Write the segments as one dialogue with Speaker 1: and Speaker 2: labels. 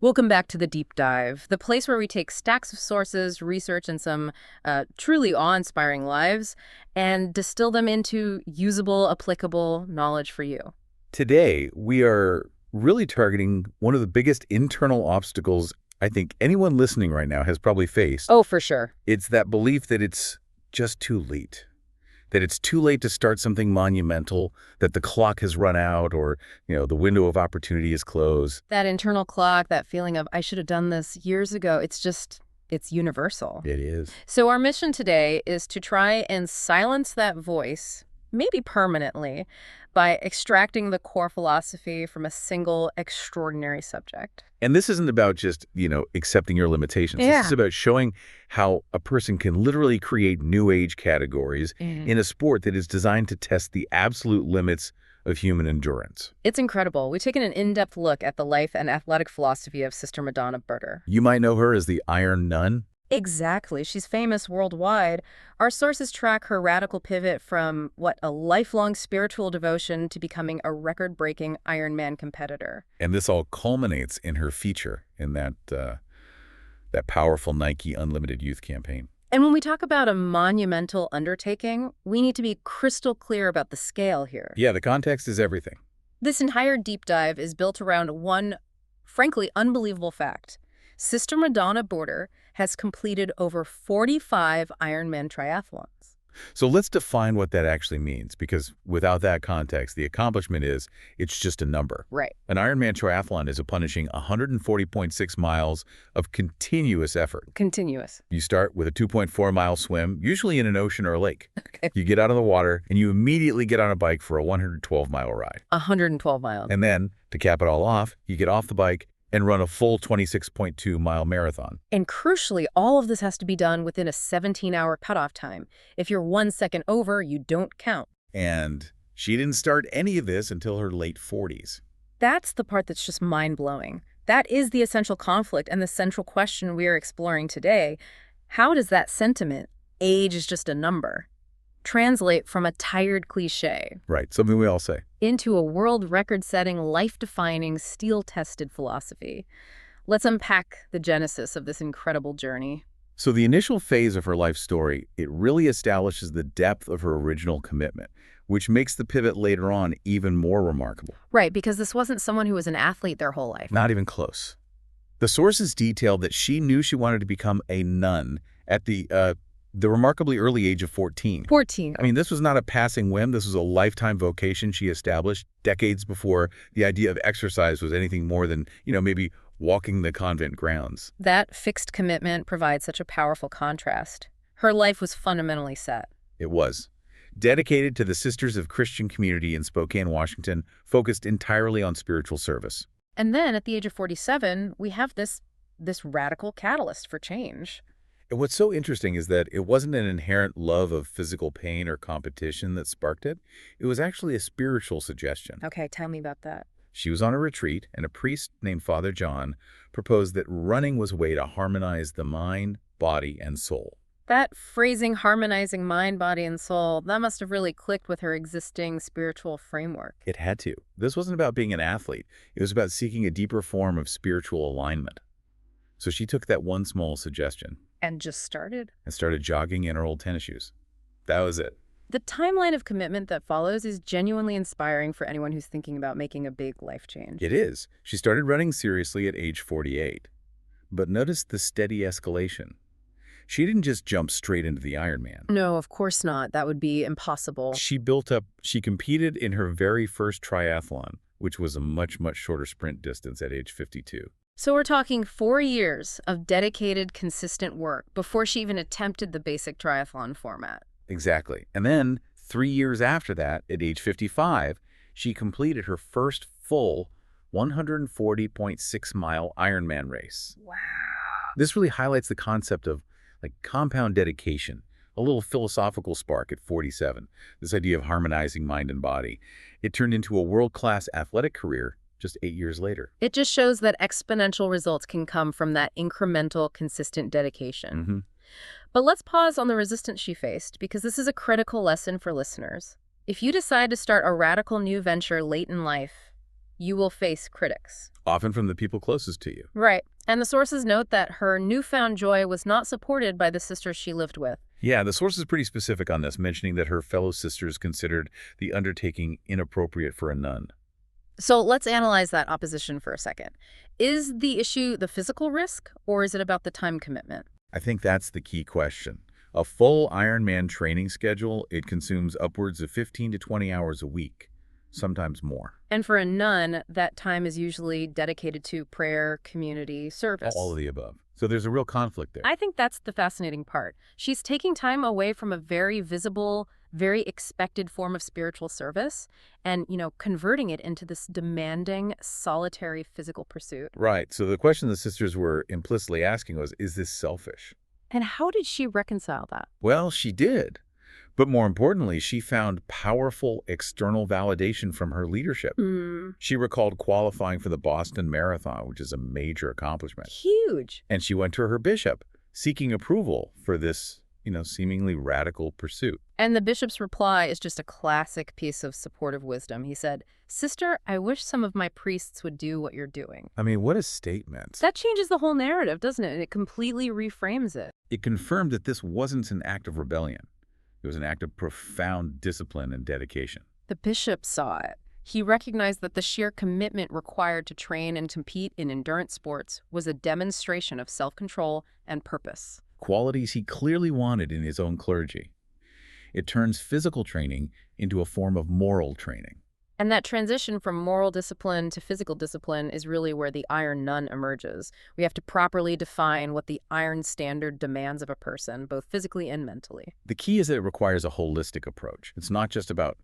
Speaker 1: Welcome back to the Deep Dive, the place where we take stacks of sources, research, and some truly awe-inspiring lives and distill them into usable, applicable knowledge for you.
Speaker 2: Today, we are really targeting one of the biggest internal obstacles I think anyone listening right now has probably faced.
Speaker 1: Oh, for sure.
Speaker 2: It's that belief that it's just too late, that it's too late to start something monumental, that the clock has run out or, the window of opportunity is closed.
Speaker 1: That internal clock, that feeling of, I should have done this years ago, it's universal.
Speaker 2: It is.
Speaker 1: So our mission today is to try and silence that voice, maybe permanently, by extracting the core philosophy from a single extraordinary subject.
Speaker 2: And this isn't about just, accepting your limitations.
Speaker 1: Yeah.
Speaker 2: This is about showing how a person can literally create new age categories in a sport that is designed to test the absolute limits of human endurance.
Speaker 1: It's incredible. We've taken an in-depth look at the life and athletic philosophy of Sister Madonna Buder.
Speaker 2: You might know her as the Iron Nun.
Speaker 1: Exactly. She's famous worldwide. Our sources track her radical pivot from, a lifelong spiritual devotion to becoming a record-breaking Ironman competitor.
Speaker 2: And this all culminates in her feature in that powerful Nike Unlimited Youth campaign.
Speaker 1: And when we talk about a monumental undertaking, we need to be crystal clear about the scale here.
Speaker 2: Yeah, the context is everything.
Speaker 1: This entire deep dive is built around one, frankly, unbelievable fact. Sister Madonna Buder has completed over 45 Ironman triathlons.
Speaker 2: So let's define what that actually means, because without that context, the accomplishment it's just a number.
Speaker 1: Right.
Speaker 2: An Ironman triathlon is a punishing 140.6 miles of continuous effort.
Speaker 1: Continuous.
Speaker 2: You start with a 2.4-mile swim, usually in an ocean or a lake.
Speaker 1: Okay.
Speaker 2: You get out of the water, and you immediately get on a bike for a 112-mile ride.
Speaker 1: 112 miles.
Speaker 2: And then, to cap it all off, you get off the bike and run a full 26.2-mile marathon.
Speaker 1: And crucially, all of this has to be done within a 17-hour cutoff time. If you're 1 second over, you don't count.
Speaker 2: And she didn't start any of this until her late 40s.
Speaker 1: That's the part that's just mind-blowing. That is the essential conflict and the central question we are exploring today. How does that sentiment, age is just a number, translate from a tired cliche
Speaker 2: Right, something we all say.
Speaker 1: into a world record-setting, life-defining, steel-tested philosophy? Let's unpack the genesis of this incredible journey.
Speaker 2: So the initial phase of her life story, it really establishes the depth of her original commitment, which makes the pivot later on even more remarkable.
Speaker 1: Right, because this wasn't someone who was an athlete their whole life.
Speaker 2: Not even close. The sources detail that she knew she wanted to become a nun at the remarkably early age of 14.
Speaker 1: 14.
Speaker 2: I mean, this was not a passing whim. This was a lifetime vocation she established decades before the idea of exercise was anything more than, maybe walking the convent grounds.
Speaker 1: That fixed commitment provides such a powerful contrast. Her life was fundamentally set.
Speaker 2: It was. Dedicated to the Sisters of Christian Community in Spokane, Washington, focused entirely on spiritual service.
Speaker 1: And then at the age of 47, we have this radical catalyst for change.
Speaker 2: And what's so interesting is that it wasn't an inherent love of physical pain or competition that sparked it. It was actually a spiritual suggestion.
Speaker 1: Okay, tell me about that.
Speaker 2: She was on a retreat, and a priest named Father John proposed that running was a way to harmonize the mind, body, and soul.
Speaker 1: That phrasing, harmonizing mind, body, and soul, that must have really clicked with her existing spiritual framework.
Speaker 2: It had to. This wasn't about being an athlete. It was about seeking a deeper form of spiritual alignment. So she took that one small suggestion
Speaker 1: And just started.
Speaker 2: and started jogging in her old tennis shoes. That was it.
Speaker 1: The timeline of commitment that follows is genuinely inspiring for anyone who's thinking about making a big life change.
Speaker 2: It is. She started running seriously at age 48. But notice the steady escalation. She didn't just jump straight into the Ironman.
Speaker 1: No, of course not. That would be impossible.
Speaker 2: She competed in her very first triathlon, which was a much, much shorter sprint distance at age 52.
Speaker 1: So we're talking 4 years of dedicated, consistent work before she even attempted the basic triathlon format.
Speaker 2: Exactly. And then 3 years after that, at age 55, she completed her first full 140.6-mile Ironman race.
Speaker 1: Wow.
Speaker 2: This really highlights the concept of compound dedication, a little philosophical spark at 47, this idea of harmonizing mind and body. It turned into a world-class athletic career just 8 years later.
Speaker 1: It just shows that exponential results can come from that incremental, consistent dedication. But let's pause on the resistance she faced, because this is a critical lesson for listeners. If you decide to start a radical new venture late in life, you will face critics.
Speaker 2: Often from the people closest to you.
Speaker 1: Right. And the sources note that her newfound joy was not supported by the sisters she lived with.
Speaker 2: Yeah, the source is pretty specific on this, mentioning that her fellow sisters considered the undertaking inappropriate for a nun.
Speaker 1: So let's analyze that opposition for a second. Is the issue the physical risk, or is it about the time commitment?
Speaker 2: I think that's the key question. A full Ironman training schedule, it consumes upwards of 15 to 20 hours a week, sometimes more.
Speaker 1: And for a nun, that time is usually dedicated to prayer, community, service.
Speaker 2: All of the above. So there's a real conflict there.
Speaker 1: I think that's the fascinating part. She's taking time away from a very visible, very expected form of spiritual service and, converting it into this demanding, solitary physical pursuit.
Speaker 2: Right. So the question the sisters were implicitly asking was, is this selfish?
Speaker 1: And how did she reconcile that?
Speaker 2: Well, she did. But more importantly, she found powerful external validation from her leadership. She recalled qualifying for the Boston Marathon, which is a major accomplishment.
Speaker 1: Huge.
Speaker 2: And she went to her bishop, seeking approval for this, seemingly radical pursuit.
Speaker 1: And the bishop's reply is just a classic piece of supportive wisdom. He said, "Sister, I wish some of my priests would do what you're doing."
Speaker 2: I mean, what a statement.
Speaker 1: That changes the whole narrative, doesn't it? And it completely reframes it.
Speaker 2: It confirmed that this wasn't an act of rebellion. It was an act of profound discipline and dedication.
Speaker 1: The bishop saw it. He recognized that the sheer commitment required to train and compete in endurance sports was a demonstration of self-control and purpose.
Speaker 2: Qualities he clearly wanted in his own clergy. It turns physical training into a form of moral training.
Speaker 1: And that transition from moral discipline to physical discipline is really where the Iron Nun emerges. We have to properly define what the Iron Standard demands of a person, both physically and mentally.
Speaker 2: The key is that it requires a holistic approach. It's not just about,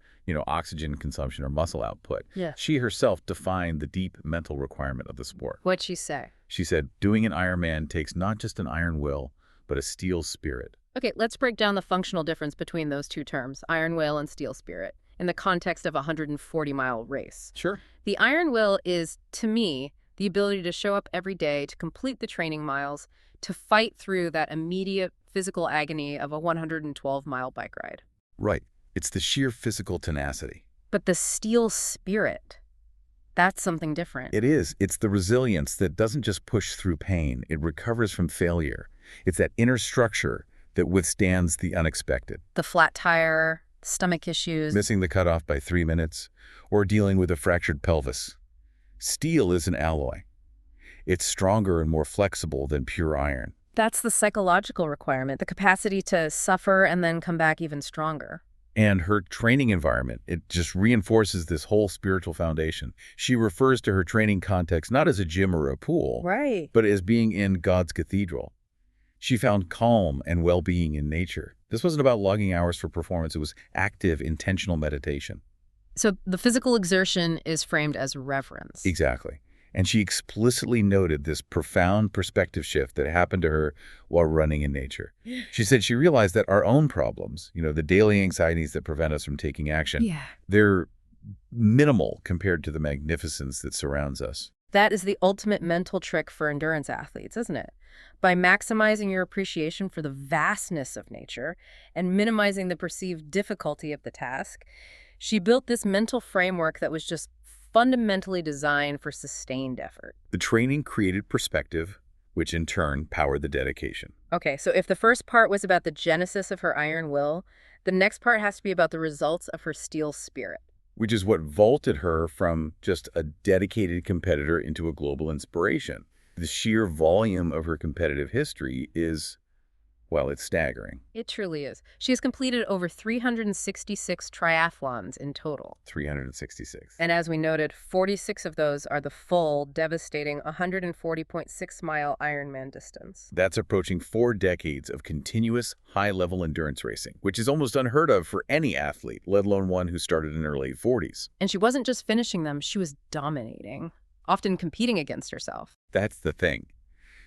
Speaker 2: oxygen consumption or muscle output.
Speaker 1: Yeah.
Speaker 2: She herself defined the deep mental requirement of the sport.
Speaker 1: What'd she say?
Speaker 2: She said, doing an Ironman takes not just an iron will, but a steel spirit.
Speaker 1: Okay, let's break down the functional difference between those two terms, iron will and steel spirit, in the context of a 140-mile race.
Speaker 2: Sure.
Speaker 1: The iron will is, to me, the ability to show up every day, to complete the training miles, to fight through that immediate physical agony of a 112-mile bike ride.
Speaker 2: Right. It's the sheer physical tenacity.
Speaker 1: But the steel spirit, that's something different.
Speaker 2: It is. It's the resilience that doesn't just push through pain. It recovers from failure. It's that inner structure that withstands the unexpected.
Speaker 1: The flat tire, stomach issues.
Speaker 2: Missing the cutoff by 3 minutes, or dealing with a fractured pelvis. Steel is an alloy. It's stronger and more flexible than pure iron.
Speaker 1: That's the psychological requirement, the capacity to suffer and then come back even stronger.
Speaker 2: And her training environment, it just reinforces this whole spiritual foundation. She refers to her training context not as a gym or a pool,
Speaker 1: Right.
Speaker 2: but as being in God's cathedral. She found calm and well-being in nature. This wasn't about logging hours for performance. It was active, intentional meditation.
Speaker 1: So the physical exertion is framed as reverence.
Speaker 2: Exactly. And she explicitly noted this profound perspective shift that happened to her while running in nature. She said she realized that our own problems, the daily anxieties that prevent us from taking action, they're minimal compared to the magnificence that surrounds us.
Speaker 1: That is the ultimate mental trick for endurance athletes, isn't it? By maximizing your appreciation for the vastness of nature and minimizing the perceived difficulty of the task, she built this mental framework that was just fundamentally designed for sustained effort.
Speaker 2: The training created perspective, which in turn powered the dedication.
Speaker 1: Okay, so if the first part was about the genesis of her iron will, the next part has to be about the results of her steel spirit.
Speaker 2: Which is what vaulted her from just a dedicated competitor into a global inspiration. The sheer volume of her competitive history is, well, it's staggering.
Speaker 1: It truly is. She has completed over 366 triathlons in total.
Speaker 2: 366.
Speaker 1: And as we noted, 46 of those are the full, devastating 140.6-mile Ironman distance.
Speaker 2: That's approaching 4 decades of continuous high-level endurance racing, which is almost unheard of for any athlete, let alone one who started in her late 40s.
Speaker 1: And she wasn't just finishing them, she was dominating, often competing against herself.
Speaker 2: That's the thing.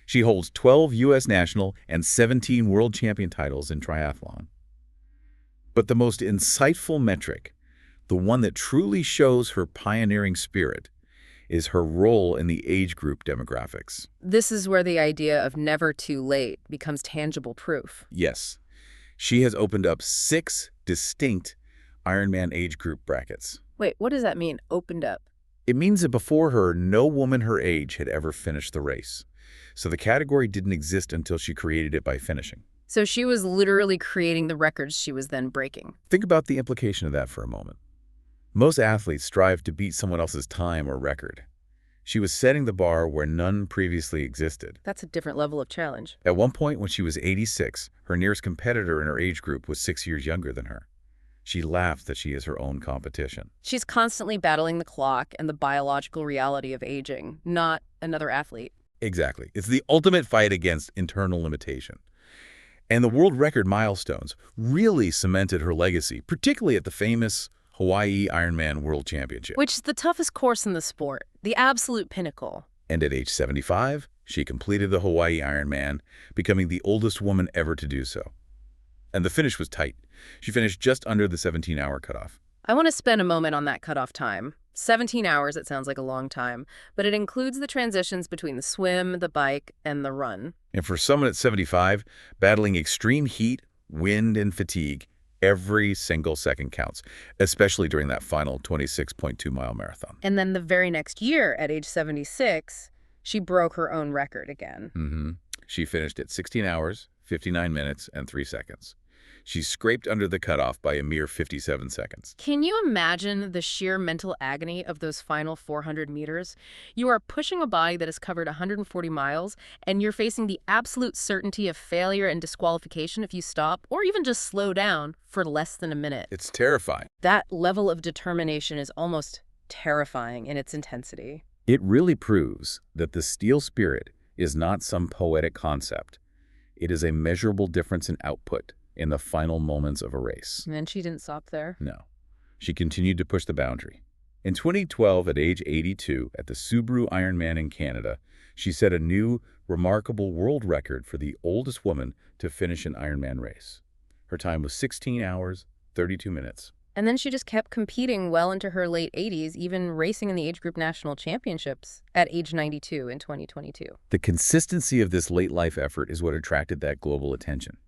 Speaker 2: She holds 12 U.S. national and 17 world champion titles in triathlon. But the most insightful metric, the one that truly shows her pioneering spirit, is her role in the age group demographics.
Speaker 1: This is where the idea of never too late becomes tangible proof.
Speaker 2: Yes, she has opened up 6 distinct Ironman age group brackets.
Speaker 1: Wait, what does that mean, opened up?
Speaker 2: It means that before her, no woman her age had ever finished the race. So the category didn't exist until she created it by finishing.
Speaker 1: So she was literally creating the records she was then breaking.
Speaker 2: Think about the implication of that for a moment. Most athletes strive to beat someone else's time or record. She was setting the bar where none previously existed.
Speaker 1: That's a different level of challenge.
Speaker 2: At one point, when she was 86, her nearest competitor in her age group was 6 years younger than her. She laughs that she is her own competition.
Speaker 1: She's constantly battling the clock and the biological reality of aging, not another athlete.
Speaker 2: Exactly. It's the ultimate fight against internal limitation. And the world record milestones really cemented her legacy, particularly at the famous Hawaii Ironman World Championship.
Speaker 1: Which is the toughest course in the sport, the absolute pinnacle.
Speaker 2: And at age 75, she completed the Hawaii Ironman, becoming the oldest woman ever to do so. And the finish was tight. She finished just under the 17-hour cutoff.
Speaker 1: I want to spend a moment on that cutoff time. 17 hours, it sounds like a long time, but it includes the transitions between the swim, the bike, and the run.
Speaker 2: And for someone at 75, battling extreme heat, wind, and fatigue, every single second counts, especially during that final 26.2-mile marathon.
Speaker 1: And then the very next year, at age 76, she broke her own record again.
Speaker 2: She finished at 16 hours, 59 minutes, and 3 seconds. She scraped under the cutoff by a mere 57 seconds.
Speaker 1: Can you imagine the sheer mental agony of those final 400 meters? You are pushing a body that has covered 140 miles, and you're facing the absolute certainty of failure and disqualification if you stop, or even just slow down, for less than a minute.
Speaker 2: It's terrifying.
Speaker 1: That level of determination is almost terrifying in its intensity.
Speaker 2: It really proves that the steel spirit is not some poetic concept. It is a measurable difference in output in the final moments of a race.
Speaker 1: And she didn't stop there.
Speaker 2: No. She continued to push the boundary. In 2012, at age 82, at the Subaru Ironman in Canada, she set a new, remarkable world record for the oldest woman to finish an Ironman race. Her time was 16 hours, 32 minutes.
Speaker 1: And then she just kept competing well into her late 80s, even racing in the age group national championships at age 92 in 2022.
Speaker 2: The consistency of this late-life effort is what attracted that global attention.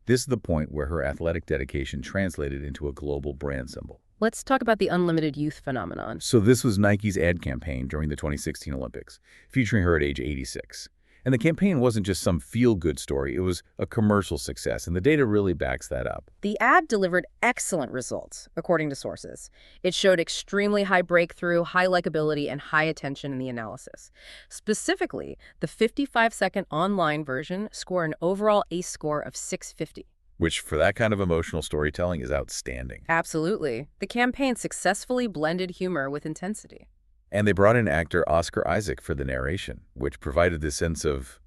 Speaker 2: This is the point where her athletic dedication translated into a global brand symbol.
Speaker 1: Let's talk about the unlimited youth phenomenon.
Speaker 2: So this was Nike's ad campaign during the 2016 Olympics, featuring her at age 86. And the campaign wasn't just some feel-good story, it was a commercial success, and the data really backs that up.
Speaker 1: The ad delivered excellent results, according to sources. It showed extremely high breakthrough, high likability, and high attention in the analysis. Specifically, the 55-second online version scored an overall ACE score of 650.
Speaker 2: Which, for that kind of emotional storytelling, is outstanding.
Speaker 1: Absolutely. The campaign successfully blended humor with intensity.
Speaker 2: And they brought in actor Oscar Isaac for the narration, which provided this sense of,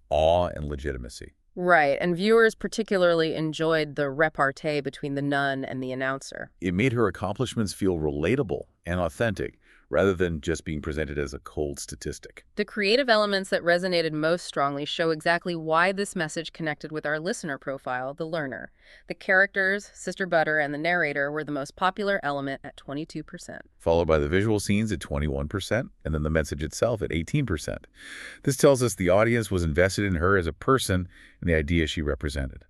Speaker 2: awe and legitimacy.
Speaker 1: Right, and viewers particularly enjoyed the repartee between the nun and the announcer.
Speaker 2: It made her accomplishments feel relatable and authentic, rather than just being presented as a cold statistic.
Speaker 1: The creative elements that resonated most strongly show exactly why this message connected with our listener profile, the learner. The characters, Sister Buder, and the narrator were the most popular element at 22%.
Speaker 2: Followed by the visual scenes at 21%, and then the message itself at 18%. This tells us the audience was invested in her as a person and the idea she represented.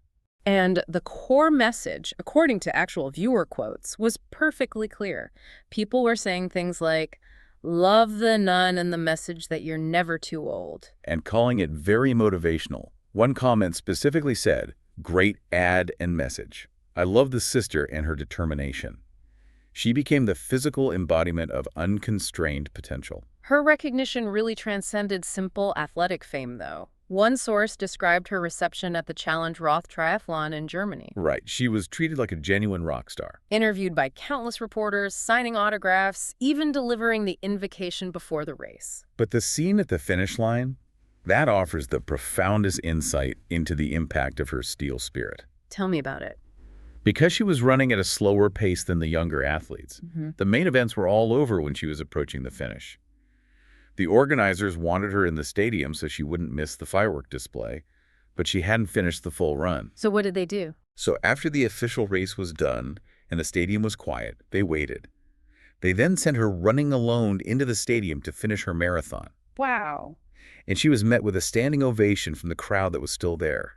Speaker 1: And the core message, according to actual viewer quotes, was perfectly clear. People were saying things like, "Love the nun and the message that you're never too old."
Speaker 2: And calling it very motivational. One comment specifically said, "Great ad and message. I love the sister and her determination." She became the physical embodiment of unconstrained potential.
Speaker 1: Her recognition really transcended simple athletic fame, though. One source described her reception at the Challenge Roth triathlon in Germany.
Speaker 2: Right. She was treated like a genuine rock star.
Speaker 1: Interviewed by countless reporters, signing autographs, even delivering the invocation before the race.
Speaker 2: But the scene at the finish line, that offers the profoundest insight into the impact of her steel spirit.
Speaker 1: Tell me about it.
Speaker 2: Because she was running at a slower pace than the younger athletes, the main events were all over when she was approaching the finish. The organizers wanted her in the stadium so she wouldn't miss the firework display, but she hadn't finished the full run.
Speaker 1: So what did they do?
Speaker 2: So after the official race was done and the stadium was quiet, they waited. They then sent her running alone into the stadium to finish her marathon.
Speaker 1: Wow.
Speaker 2: And she was met with a standing ovation from the crowd that was still there.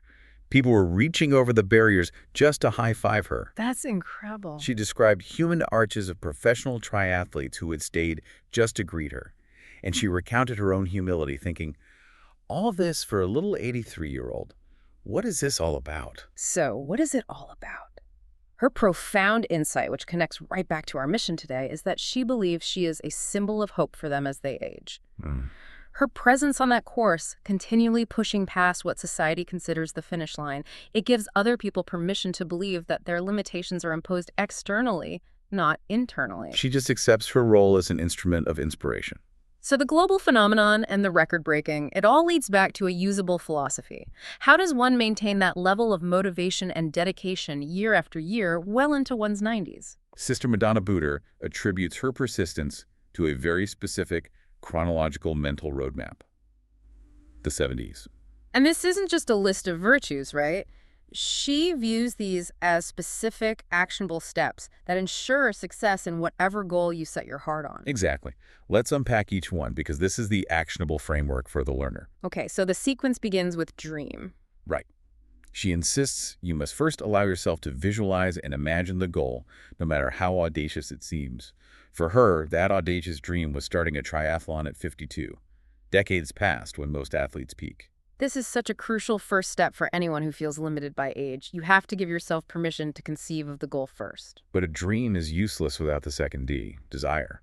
Speaker 2: People were reaching over the barriers just to high-five her.
Speaker 1: That's incredible.
Speaker 2: She described human arches of professional triathletes who had stayed just to greet her. And she recounted her own humility, thinking, all this for a little 83-year-old. What is this all about?
Speaker 1: So, what is it all about? Her profound insight, which connects right back to our mission today, is that she believes she is a symbol of hope for them as they age. Her presence on that course, continually pushing past what society considers the finish line, it gives other people permission to believe that their limitations are imposed externally, not internally.
Speaker 2: She just accepts her role as an instrument of inspiration.
Speaker 1: So the global phenomenon and the record-breaking, it all leads back to a usable philosophy. How does one maintain that level of motivation and dedication year after year well into one's 90s?
Speaker 2: Sister Madonna Buder attributes her persistence to a very specific chronological mental roadmap. The 70s.
Speaker 1: And this isn't just a list of virtues, right? She views these as specific, actionable steps that ensure success in whatever goal you set your heart on.
Speaker 2: Exactly. Let's unpack each one because this is the actionable framework for the learner.
Speaker 1: Okay, so the sequence begins with dream.
Speaker 2: Right. She insists you must first allow yourself to visualize and imagine the goal, no matter how audacious it seems. For her, that audacious dream was starting a triathlon at 52, decades past when most athletes peak.
Speaker 1: This is such a crucial first step for anyone who feels limited by age. You have to give yourself permission to conceive of the goal first.
Speaker 2: But a dream is useless without the second D, desire.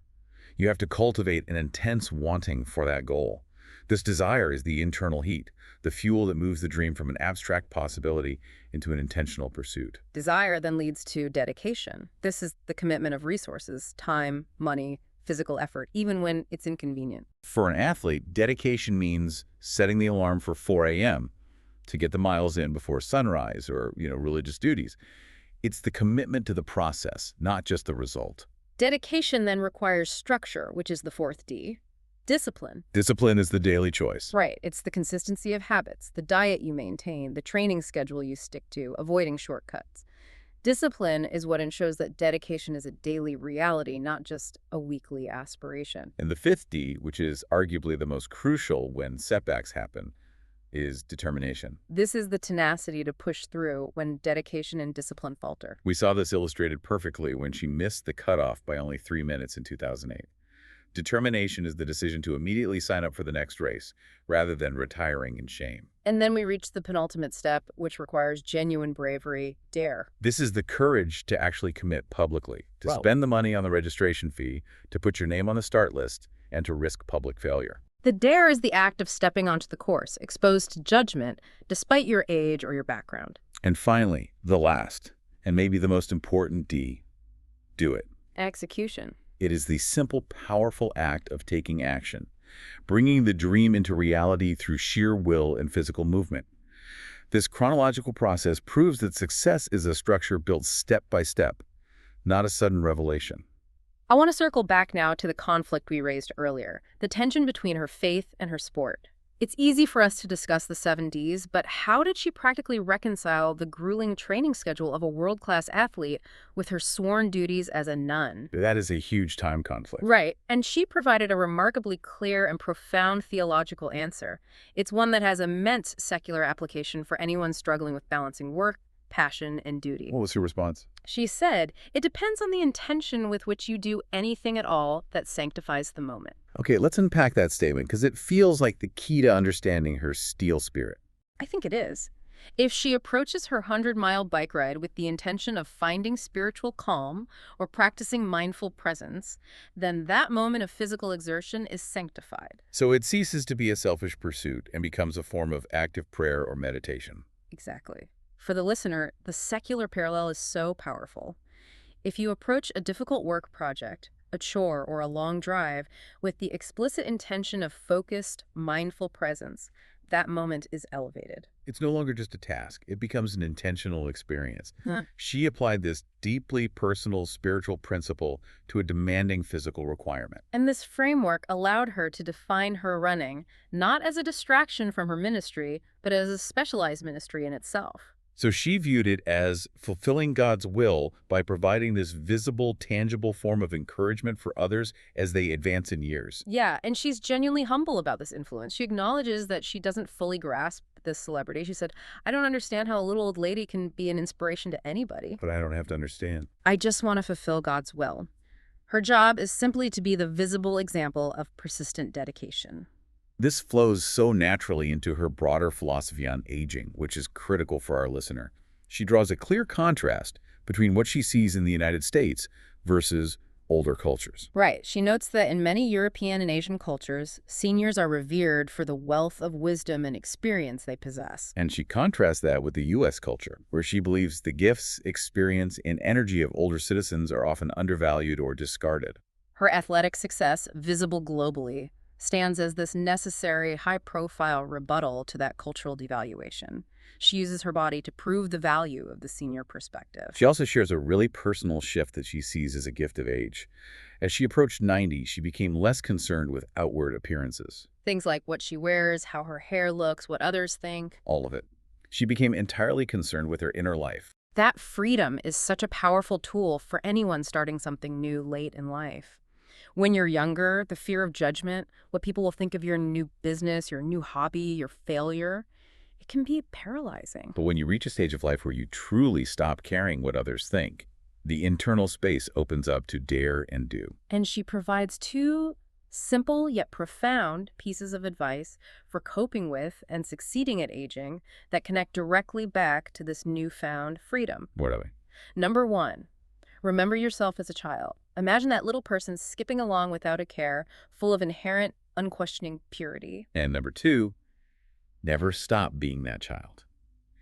Speaker 2: You have to cultivate an intense wanting for that goal. This desire is the internal heat, the fuel that moves the dream from an abstract possibility into an intentional pursuit.
Speaker 1: Desire then leads to dedication. This is the commitment of resources, time, money, physical effort, even when it's inconvenient.
Speaker 2: For an athlete, dedication means setting the alarm for 4 a.m. to get the miles in before sunrise or, religious duties. It's the commitment to the process, not just the result.
Speaker 1: Dedication then requires structure, which is the fourth D. Discipline.
Speaker 2: Discipline is the daily choice.
Speaker 1: Right. It's the consistency of habits, the diet you maintain, the training schedule you stick to, avoiding shortcuts. Discipline is what ensures that dedication is a daily reality, not just a weekly aspiration.
Speaker 2: And the fifth D, which is arguably the most crucial when setbacks happen, is determination.
Speaker 1: This is the tenacity to push through when dedication and discipline falter.
Speaker 2: We saw this illustrated perfectly when she missed the cutoff by only 3 minutes in 2008. Determination is the decision to immediately sign up for the next race, rather than retiring in shame.
Speaker 1: And then we reach the penultimate step, which requires genuine bravery, dare.
Speaker 2: This is the courage to actually commit publicly, to spend the money on the registration fee, to put your name on the start list, and to risk public failure.
Speaker 1: The dare is the act of stepping onto the course, exposed to judgment, despite your age or your background.
Speaker 2: And finally, the last, and maybe the most important D, do it.
Speaker 1: Execution.
Speaker 2: It is the simple, powerful act of taking action, bringing the dream into reality through sheer will and physical movement. This chronological process proves that success is a structure built step by step, not a sudden revelation.
Speaker 1: I want to circle back now to the conflict we raised earlier, the tension between her faith and her sport. It's easy for us to discuss the 7 Ds, but how did she practically reconcile the grueling training schedule of a world-class athlete with her sworn duties as a nun?
Speaker 2: That is a huge time conflict.
Speaker 1: Right, and she provided a remarkably clear and profound theological answer. It's one that has immense secular application for anyone struggling with balancing work, passion, and duty.
Speaker 2: What was her response?
Speaker 1: She said, "It depends on the intention with which you do anything at all that sanctifies the moment."
Speaker 2: Okay, let's unpack that statement because it feels like the key to understanding her steel spirit.
Speaker 1: I think it is. If she approaches her 100-mile bike ride with the intention of finding spiritual calm or practicing mindful presence, then that moment of physical exertion is sanctified.
Speaker 2: So it ceases to be a selfish pursuit and becomes a form of active prayer or meditation.
Speaker 1: Exactly. For the listener, the secular parallel is so powerful. If you approach a difficult work project, a chore, or a long drive with the explicit intention of focused, mindful presence, that moment is elevated.
Speaker 2: It's no longer just a task. It becomes an intentional experience.
Speaker 1: Huh.
Speaker 2: She applied this deeply personal spiritual principle to a demanding physical requirement.
Speaker 1: And this framework allowed her to define her running not as a distraction from her ministry, but as a specialized ministry in itself.
Speaker 2: So she viewed it as fulfilling God's will by providing this visible, tangible form of encouragement for others as they advance in years.
Speaker 1: Yeah, and she's genuinely humble about this influence. She acknowledges that she doesn't fully grasp this celebrity. She said, "I don't understand how a little old lady can be an inspiration to anybody.
Speaker 2: But I don't have to understand.
Speaker 1: I just want to fulfill God's will." Her job is simply to be the visible example of persistent dedication.
Speaker 2: This flows so naturally into her broader philosophy on aging, which is critical for our listener. She draws a clear contrast between what she sees in the United States versus older cultures.
Speaker 1: Right. She notes that in many European and Asian cultures, seniors are revered for the wealth of wisdom and experience they possess.
Speaker 2: And she contrasts that with the U.S. culture, where she believes the gifts, experience, and energy of older citizens are often undervalued or discarded.
Speaker 1: Her athletic success, visible globally, stands as this necessary, high-profile rebuttal to that cultural devaluation. She uses her body to prove the value of the senior perspective.
Speaker 2: She also shares a really personal shift that she sees as a gift of age. As she approached 90, she became less concerned with outward appearances.
Speaker 1: Things like what she wears, how her hair looks, what others think.
Speaker 2: All of it. She became entirely concerned with her inner life.
Speaker 1: That freedom is such a powerful tool for anyone starting something new late in life. When you're younger, the fear of judgment, what people will think of your new business, your new hobby, your failure, it can be paralyzing.
Speaker 2: But when you reach a stage of life where you truly stop caring what others think, the internal space opens up to dare and do.
Speaker 1: And she provides two simple yet profound pieces of advice for coping with and succeeding at aging that connect directly back to this newfound freedom.
Speaker 2: What are they?
Speaker 1: Number one, remember yourself as a child. Imagine that little person skipping along without a care, full of inherent, unquestioning purity.
Speaker 2: And number two, never stop being that child.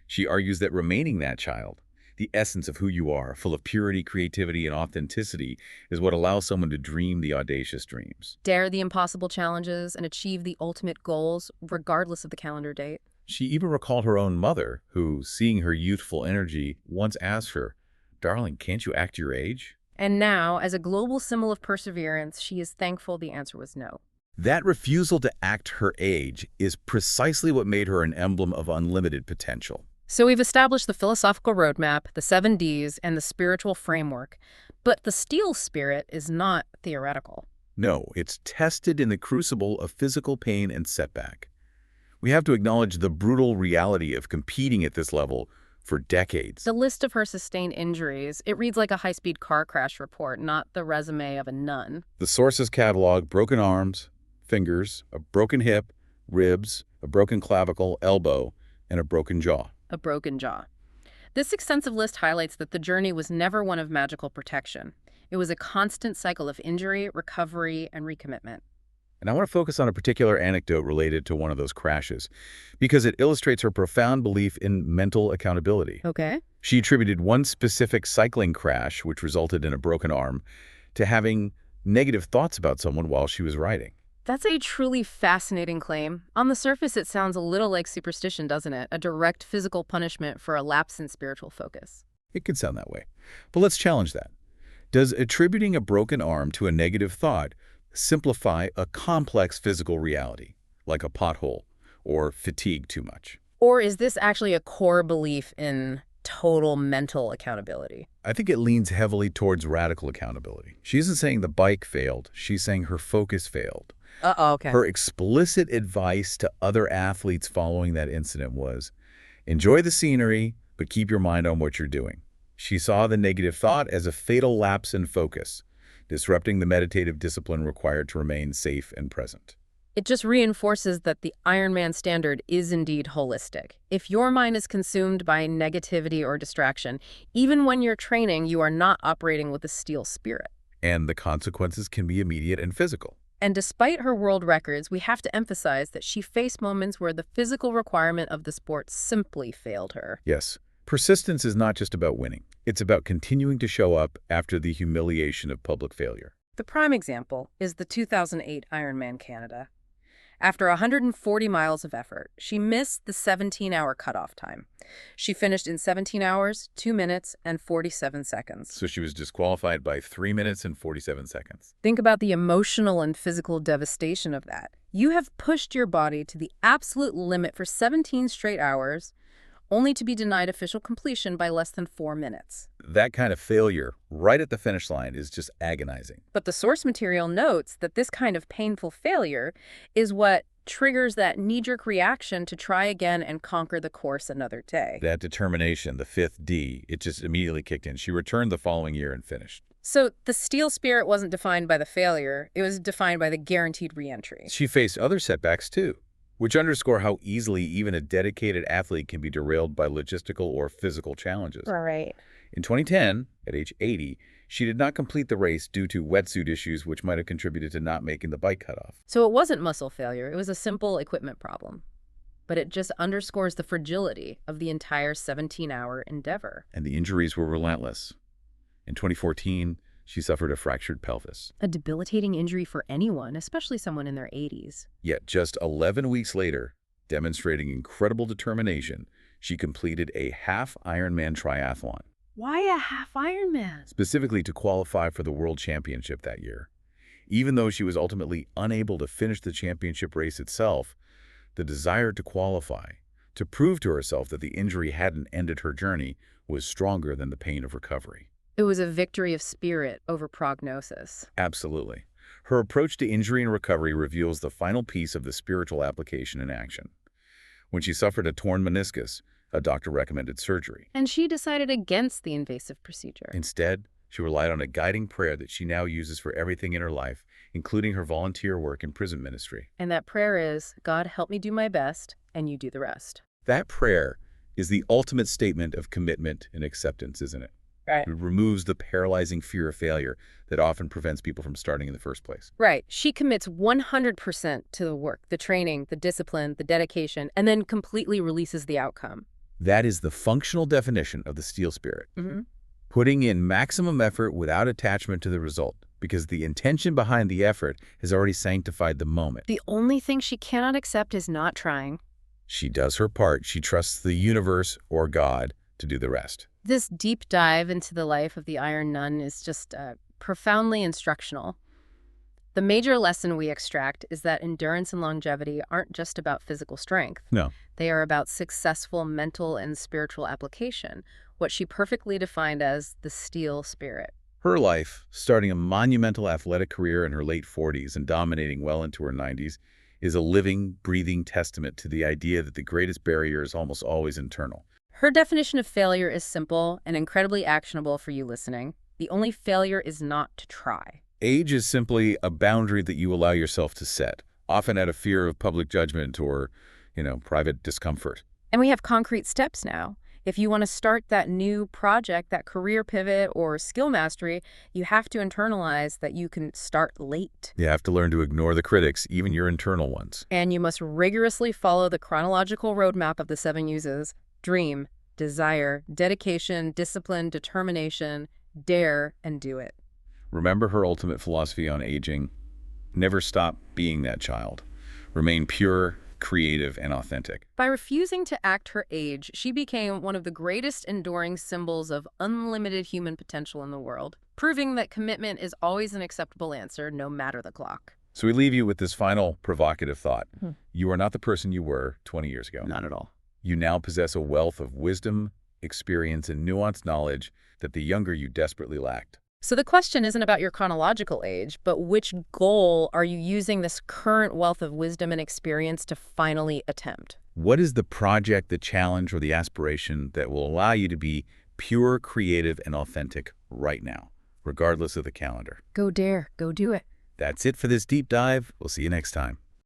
Speaker 2: She argues that remaining that child, the essence of who you are, full of purity, creativity, and authenticity, is what allows someone to dream the audacious dreams.
Speaker 1: Dare the impossible challenges and achieve the ultimate goals, regardless of the calendar date.
Speaker 2: She even recalled her own mother, who, seeing her youthful energy, once asked her, "Darling, can't you act your age?"
Speaker 1: And now, as a global symbol of perseverance, she is thankful the answer was no.
Speaker 2: That refusal to act her age is precisely what made her an emblem of unlimited potential.
Speaker 1: So we've established the philosophical roadmap, the 7 Ds, and the spiritual framework. But the steel spirit is not theoretical.
Speaker 2: No, it's tested in the crucible of physical pain and setback. We have to acknowledge the brutal reality of competing at this level for decades.
Speaker 1: The list of her sustained injuries, it reads like a high-speed car crash report, not the resume of a nun.
Speaker 2: The sources catalog broken arms, fingers, a broken hip, ribs, a broken clavicle, elbow, and a broken jaw.
Speaker 1: A broken jaw. This extensive list highlights that the journey was never one of magical protection. It was a constant cycle of injury, recovery, and recommitment.
Speaker 2: And I want to focus on a particular anecdote related to one of those crashes, because it illustrates her profound belief in mental accountability.
Speaker 1: Okay.
Speaker 2: She attributed one specific cycling crash, which resulted in a broken arm, to having negative thoughts about someone while she was riding.
Speaker 1: That's a truly fascinating claim. On the surface, it sounds a little like superstition, doesn't it? A direct physical punishment for a lapse in spiritual focus.
Speaker 2: It could sound that way. But let's challenge that. Does attributing a broken arm to a negative thought simplify a complex physical reality, like a pothole or fatigue too much?
Speaker 1: Or is this actually a core belief in total mental accountability?
Speaker 2: I think it leans heavily towards radical accountability. She isn't saying the bike failed. She's saying her focus failed.
Speaker 1: Okay.
Speaker 2: Her explicit advice to other athletes following that incident was, enjoy the scenery, but keep your mind on what you're doing. She saw the negative thought as a fatal lapse in focus, disrupting the meditative discipline required to remain safe and present.
Speaker 1: It just reinforces that the Ironman standard is indeed holistic. If your mind is consumed by negativity or distraction, even when you're training, you are not operating with a steel spirit.
Speaker 2: And the consequences can be immediate and physical.
Speaker 1: And despite her world records, we have to emphasize that she faced moments where the physical requirement of the sport simply failed her.
Speaker 2: Yes, persistence is not just about winning. It's about continuing to show up after the humiliation of public failure.
Speaker 1: The prime example is the 2008 Ironman Canada. After 140 miles of effort, she missed the 17-hour cutoff time. She finished in 17 hours, 2 minutes, and 47 seconds.
Speaker 2: So she was disqualified by 3 minutes and 47 seconds.
Speaker 1: Think about the emotional and physical devastation of that. You have pushed your body to the absolute limit for 17 straight hours, only to be denied official completion by less than 4 minutes.
Speaker 2: That kind of failure, right at the finish line, is just agonizing.
Speaker 1: But the source material notes that this kind of painful failure is what triggers that knee-jerk reaction to try again and conquer the course another day.
Speaker 2: That determination, the fifth D, it just immediately kicked in. She returned the following year and finished.
Speaker 1: So the steel spirit wasn't defined by the failure, it was defined by the guaranteed re-entry.
Speaker 2: She faced other setbacks too, which underscore how easily even a dedicated athlete can be derailed by logistical or physical challenges.
Speaker 1: Right.
Speaker 2: In 2010, at age 80, she did not complete the race due to wetsuit issues which might have contributed to not making the bike cutoff.
Speaker 1: So it wasn't muscle failure, it was a simple equipment problem. But it just underscores the fragility of the entire 17-hour endeavor.
Speaker 2: And the injuries were relentless. In 2014, she suffered a fractured pelvis.
Speaker 1: A debilitating injury for anyone, especially someone in their 80s.
Speaker 2: Yet just 11 weeks later, demonstrating incredible determination, she completed a half Ironman triathlon.
Speaker 1: Why a half Ironman?
Speaker 2: Specifically to qualify for the World Championship that year. Even though she was ultimately unable to finish the championship race itself, the desire to qualify, to prove to herself that the injury hadn't ended her journey, was stronger than the pain of recovery.
Speaker 1: It was a victory of spirit over prognosis.
Speaker 2: Absolutely. Her approach to injury and recovery reveals the final piece of the spiritual application in action. When she suffered a torn meniscus, a doctor recommended surgery.
Speaker 1: And she decided against the invasive procedure.
Speaker 2: Instead, she relied on a guiding prayer that she now uses for everything in her life, including her volunteer work in prison ministry.
Speaker 1: And that prayer is, God, help me do my best, and you do the rest.
Speaker 2: That prayer is the ultimate statement of commitment and acceptance, isn't it?
Speaker 1: Right.
Speaker 2: It removes the paralyzing fear of failure that often prevents people from starting in the first place.
Speaker 1: Right. She commits 100% to the work, the training, the discipline, the dedication, and then completely releases the outcome.
Speaker 2: That is the functional definition of the steel spirit. Putting in maximum effort without attachment to the result, because the intention behind the effort has already sanctified the moment.
Speaker 1: The only thing she cannot accept is not trying.
Speaker 2: She does her part. She trusts the universe or God to do the rest.
Speaker 1: This deep dive into the life of the Iron Nun is just profoundly instructional. The major lesson we extract is that endurance and longevity aren't just about physical strength.
Speaker 2: No.
Speaker 1: They are about successful mental and spiritual application, what she perfectly defined as the steel spirit.
Speaker 2: Her life, starting a monumental athletic career in her late 40s and dominating well into her 90s, is a living, breathing testament to the idea that the greatest barrier is almost always internal.
Speaker 1: Her definition of failure is simple and incredibly actionable for you listening. The only failure is not to try.
Speaker 2: Age is simply a boundary that you allow yourself to set, often out of fear of public judgment or, private discomfort.
Speaker 1: And we have concrete steps now. If you want to start that new project, that career pivot or skill mastery, you have to internalize that you can start late.
Speaker 2: You have to learn to ignore the critics, even your internal ones.
Speaker 1: And you must rigorously follow the chronological roadmap of the 7 uses: dream, desire, dedication, discipline, determination, dare, and do it.
Speaker 2: Remember her ultimate philosophy on aging? Never stop being that child. Remain pure, creative, and authentic.
Speaker 1: By refusing to act her age, she became one of the greatest enduring symbols of unlimited human potential in the world, proving that commitment is always an acceptable answer, no matter the clock.
Speaker 2: So we leave you with this final provocative thought. You are not the person you were 20 years ago.
Speaker 3: Not at all.
Speaker 2: You now possess a wealth of wisdom, experience, and nuanced knowledge that the younger you desperately lacked.
Speaker 1: So the question isn't about your chronological age, but which goal are you using this current wealth of wisdom and experience to finally attempt?
Speaker 2: What is the project, the challenge, or the aspiration that will allow you to be pure, creative, and authentic right now, regardless of the calendar?
Speaker 1: Go dare, go do it.
Speaker 2: That's it for this deep dive. We'll see you next time.